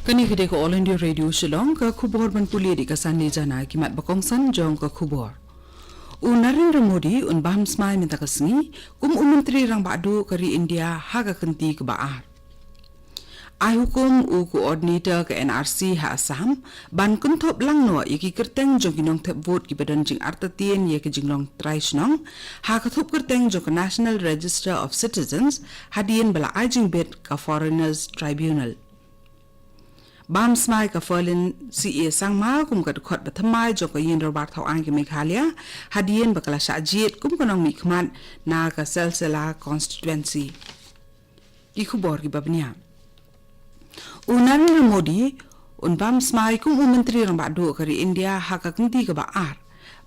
Kani hide ko All India Radio Shillong ka khubor ban puli di kasan ni jana kimat bakongsan jong ka khubor. Narendra Modi un baham smai minta kasni kum menteri rang badu kari India haga kenti ke baar. Ai hukum coordinator ke NRC ha Assam ban kuntop lang no yaki kerteng jong kinong thep vote ki badan jing artatien ye ke jinglong traishnong ha ka thup kerteng jong National Register of Citizens hadien bala ajing bet ka Foreigners Tribunal. Bam smai ka fallen CA sangma kum ka khot bathamai jo ka yin robar thau ang ke Meghalaya hadien bakala sajit kum kanong mikmat na ka selsela constituency ki khubor ki babnia Narendra Modi un bam smai kum menteri rang badu kari India ha ka kenti ka baar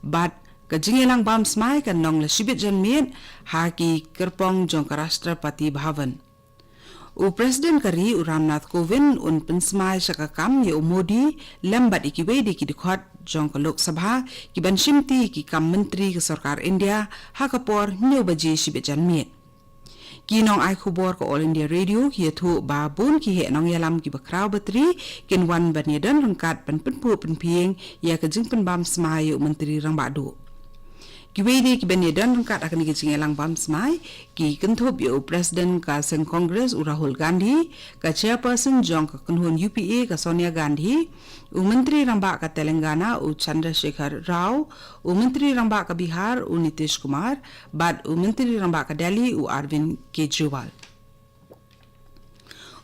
bat ka jingelang bam smai ka nong la sibit jan mit ha ki kerpong jong ka Rashtrapati Bhavan Presiden kari Ramnath Kovind un pensmai syakakam ye Modi lambat ikiwe di ki dikhot jong ka Lok Sabha ki ban shimti ki kam menteri ke Sarkar India ha kapor new baji sibit jan mit Kinong ai khubor ko All India Radio ki thu ba bun ki he nong yalam ki bakraw batri kin wan banyedan rangkat pan penpu penpieng ya ka jing pen bam smai ye menteri rang badu Kiwede ki banyedan rangkat akan ki jingelang bam smai ki kenthop ye Presiden ka Seng Congress Rahul Gandhi ka chairperson jong ka kunhun UPA ka Sonia Gandhi menteri ramba ka Telangana Chandrasekhar Rao menteri ramba ka Bihar Nitish Kumar bad menteri ramba ka Delhi Arvind Kejriwal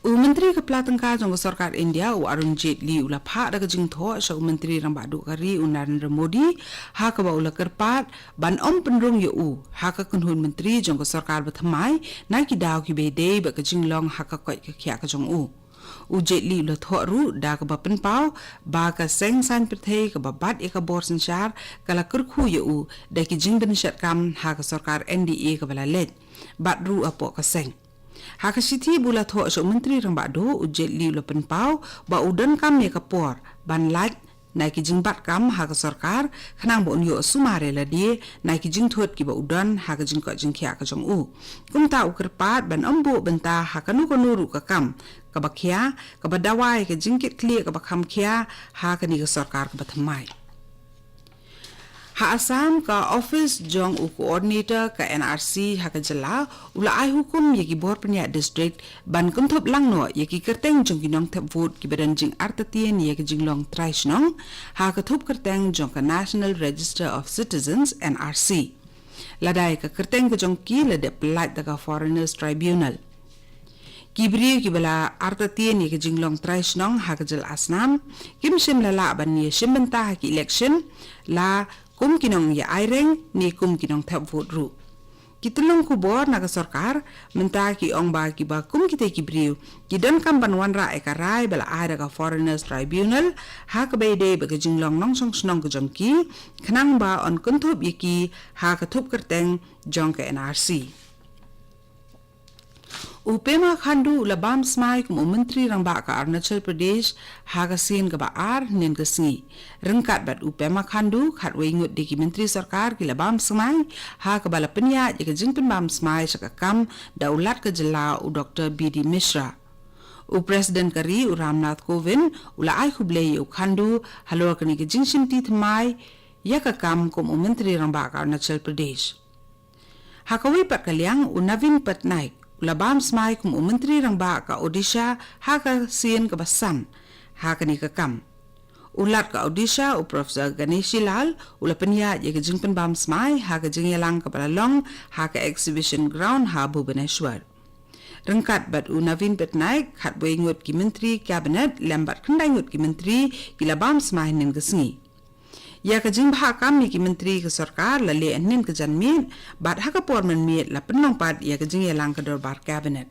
menteri ke Pelatangka jong Sarkar India Arun Jaitley ula pha da jing tho sa menteri ramba du kari Narendra Modi ha ka ba ula kerpat ban penrung ye ha ka kunhun menteri jong Sarkar bathamai na ki daw ki be de ba ka jinglong ha ka koi ka khya ka jong Jaitley ula tho ru da ka ba pen pau ba ka seng san prthei ka ba bat e ka bor sanchar kala kurkhu ye da ki jing ben shat kam ha ka Sarkar NDA ka bala let bat ru apo ka seng Hakasiti bula tho so menteri rang bado Jaitley lo penpau ba udan kam ye kapor ban lat nai ki jingbat kam ha ka sarkar khanang bon yo sumare la die nai ki jing thot ki ba udan ha ka jing ko jing khya ka jong kum ta ukar pat ban ambo benta ha ka nu ru ka kam ka ba khya ka ba dawai ka jing ket kle ka ba kham khya ha ka ni ka sarkar ka ba thamai Ha Assam ka office jong coordinator ka NRC ha ka jala ula ai hukum ye ki bor pnya district ban kunthop lang no ye ki kerteng jong kinong thep vote ki badan jing artatien ye ki jinglong traishnong ha ka thup kerteng jong ka National Register of Citizens NRC ladai ka kerteng ka jong ki la de plat ka Foreigners Tribunal Kibri ki bala artatien ye ki jinglong traishnong ha ka jal asnam kim sim la ban ye simbenta ha ki election la kum kinong ya aireng ni kum kinong thap vote ru kitulong kubor naga sarkar menta ki ong ba ki ba kum kite ki briu ki dan kam ban wan ra e ka rai bala ada ka Foreigners Tribunal ha ka be de ba ka jinglong nong song snong ka jong ki khnang ba on kunthop yiki ha ka thup kerteng jong ka NRC Upema Khandu labam smai kum menteri rang ba ka Arunachal Pradesh ha ka sin ka ba ar nen ka singi rengkat bat Upema Khandu khat we ngut de ki menteri sarkar ki labam smai ha ka bala penya je ka jing pen bam smai sa ka kam daulat ka jela Dr BD Mishra Presiden kari Ramnath Kovind ula ai khuble yu Khandu halo ka ni ka jing simti thmai ya ka kam kum menteri rang ba ka Arunachal Pradesh ha ka we pat kalyang Navin Patnaik Labam smai kum menteri rang ba ka Odisha ha ka sien ka basan ha ka ni ka kam ulat ka Odisha Professor Ganeshi Lal ula penya ye ka jingpen bam smai ha ka jingelang ka balalong ha ka exhibition ground ha Bhubaneswar rengkat bat Navin Patnaik khat we ngot ki menteri cabinet lambat khandai ngot ki menteri ki labam smai nen ka singi ya ka jing bha kam ni ki menteri ke sarkar la le nen ka janmin bat ha ka por man mit la penong pat ya ka jing elang ka dorbar cabinet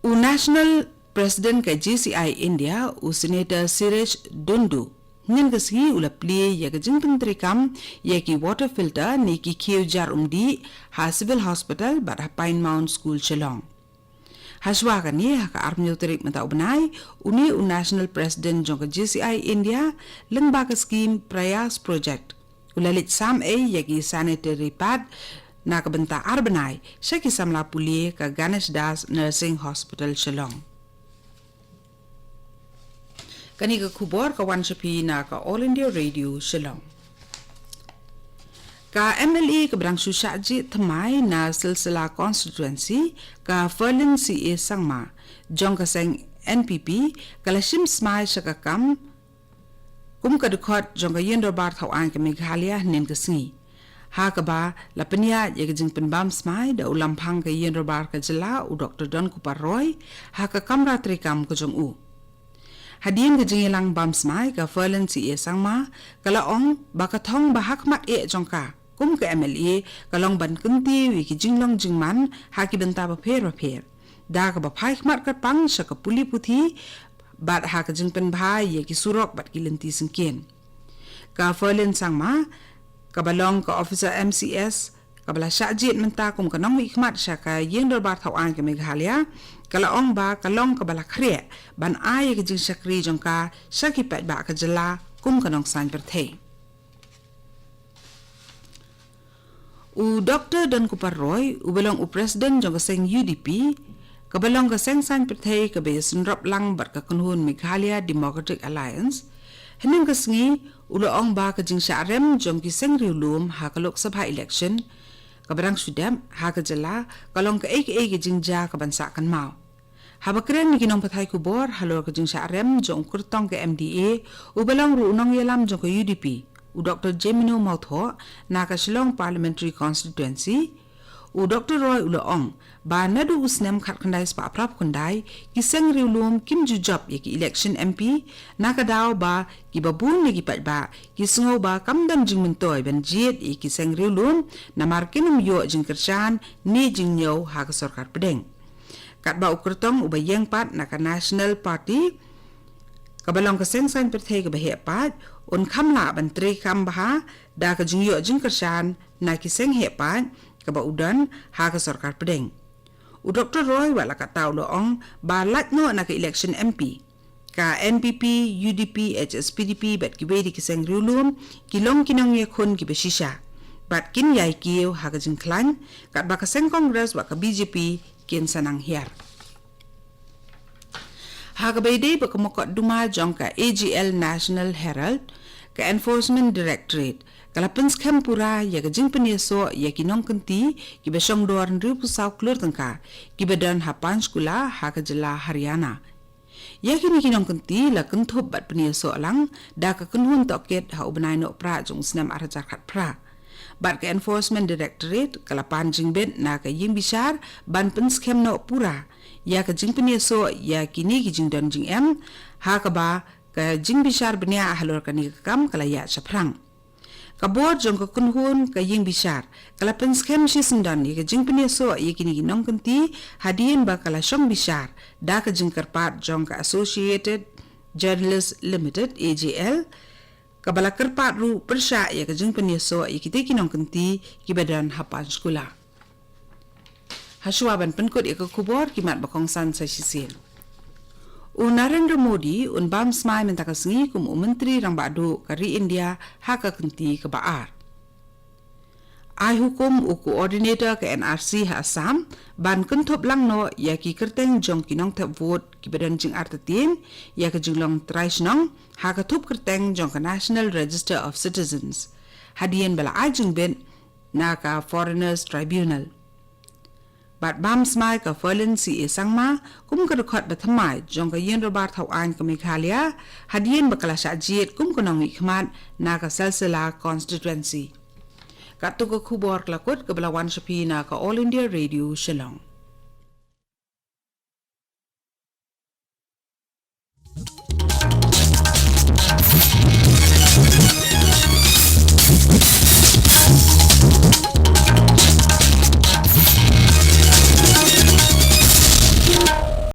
National President ka GCI India Senator Suresh Dundu nen ka si ula pli ya ka jing menteri kam ya ki water filter ni ki kheu jar umdi ha civil hospital bat ha Pine Mount School Shillong Haswa kani ha ka army uterik mata ubnai uni National President jong ka GCI India lengba ka scheme Prayas project ulalit sam yagi sanitary pad na ka benta arbanai syaki samla puli ka Ganesh Das Nursing Hospital Shillong. Kani ka kubor ka wanshapi na ka All India Radio Shillong. Ka MLA ka berang susyaji thamai na silsila constituency ka Ferlin CA Sangma jong ka seng NPP kalashim smai syakakam kum ka dukot jong ka yendor bar thawang ka Meghalaya nen ka singi. Ha ka ba lapanya ya ka jing penbam smai da ulam phang ka yendor bar ka jela u Dr. Don Kupar Roy ha ka kamra trikam ka jong u. Hadien ka jing ilang bam smai ka Ferlin CA Sangma kalaong bakathong bahak mat jong ka kum ke MLA kalong ban kunti wi ki jinglong jingman ha ki benta ba pher da ka ba phai khmat ka pang sha ka puli puthi bat ha ka jingpen bhai ye ki surok bat ki lenti singken ka Ferlin Sangma ka balong ka officer MCS ka bala syajit menta kum ka nong wi khmat sha ka yeng dor bar thawang ke Meghalaya kalaong ba kalong ka bala khre ban ai ka jing sakri jong ka sha ki pat ba ka jela kum ka nong san perthei u Dr. Don Kupar Roy u belong u president jong seng UDP ka belong ka seng san perthei ka be sunrop lang bat ka kunhun Meghalaya Democratic Alliance hening ka sngi u loong ba ka jing sharem jong ki seng riulum ha ka Lok Sabha election ka berang sudam ha ka jela kalong ka ek jing ja ka bansa kan mau ha bakren ni kinong pathai ku bor halor ka jing sharem jong kurtong ka MDA u belong ru nong yelam jong ka UDP u Dr. Jemino Mautho na ka Shillong Parliamentary Constituency u Dr. Roy Uloong ba nadu usnem khat khandai spa prap khandai ki seng riulum kim ju job ye ki election MP na ka daw ba ki babun ni ki pat ba ki sungo ba kamdam jing mentoy ben jiet ye ki seng riulum na markinum yo jing kerchan ni jing nyo ha ka sarkar pedeng kat ba ukurtong u bayeng pat na ka National Party kabalong ka seng san perthei ka bahe pat un khamla ban tre kham ba da ka jing yo jing kerchan na ki seng he pat ka ba udan ha ka sarkar pedeng u Dr. Roy wala ka taw loong ba lat no na ka election MP ka NPP UDP HSPDP bat ki wedi ki seng riulum ki long kinong ye khun ki besisha bat kin yai kiyo ha ka jing klan kat ba ka seng Congress wa ka BJP kin sanang hiar ha ka bede ba ka mokot duma jong ka AGL National Herald ka Enforcement Directorate kalapens kempura ya ka jing penyeso ya kinong kenti ki besong dor nru pusau klur tengka ki bedan hapan skula ha ka jela Haryana ya kini kinong kenti la kenthop bat penyeso lang da ka kenhun toket ha ubnai no pra jong snam arajar khat pra bat ka Enforcement Directorate kalapan jing bet na ka ying bisar ban pens kem no pura ya ka jing penyeso ya kini ki jing don jing em ha ka ba ka jing bisar benia halor ka ni kam kala ya saprang kabor jong ka kunhun ka ying bisar kala penskem shi sindan ye ka jing penyeso ye kini ginong kenti hadien ba kala shong bisar da ka jing karpat jong ka Associated Journalists Limited AJL kabala karpat ru persya ye ka jing penyeso ye kite kinong kenti ki badan hapan skula haswa ban penkot ye ka kubor kimat bakong san sa sisil u Narendra Modi un bam smai menta ka sngi kum menteri rang badu kari India ha ka kenti ka baar ai hukum u coordinator ka NRC ha Assam ban kenthop lang no ya ki kerteng jong kinong thap vote ki badan jing artatin ya ka jinglong traisnong ha ka thup kerteng jong ka National Register of Citizens hadien bala ajing ben na ka Foreigners Tribunal bat bam smai ka Ferlin CA Sangma kum ka rekhot bathamai jong ka yen robar thawan ka Meghalaya hadien bakala sajit kum ka nong khmat na ka salsala constituency katu ka khubor klakot ka balawan shapi na ka All India Radio Shillong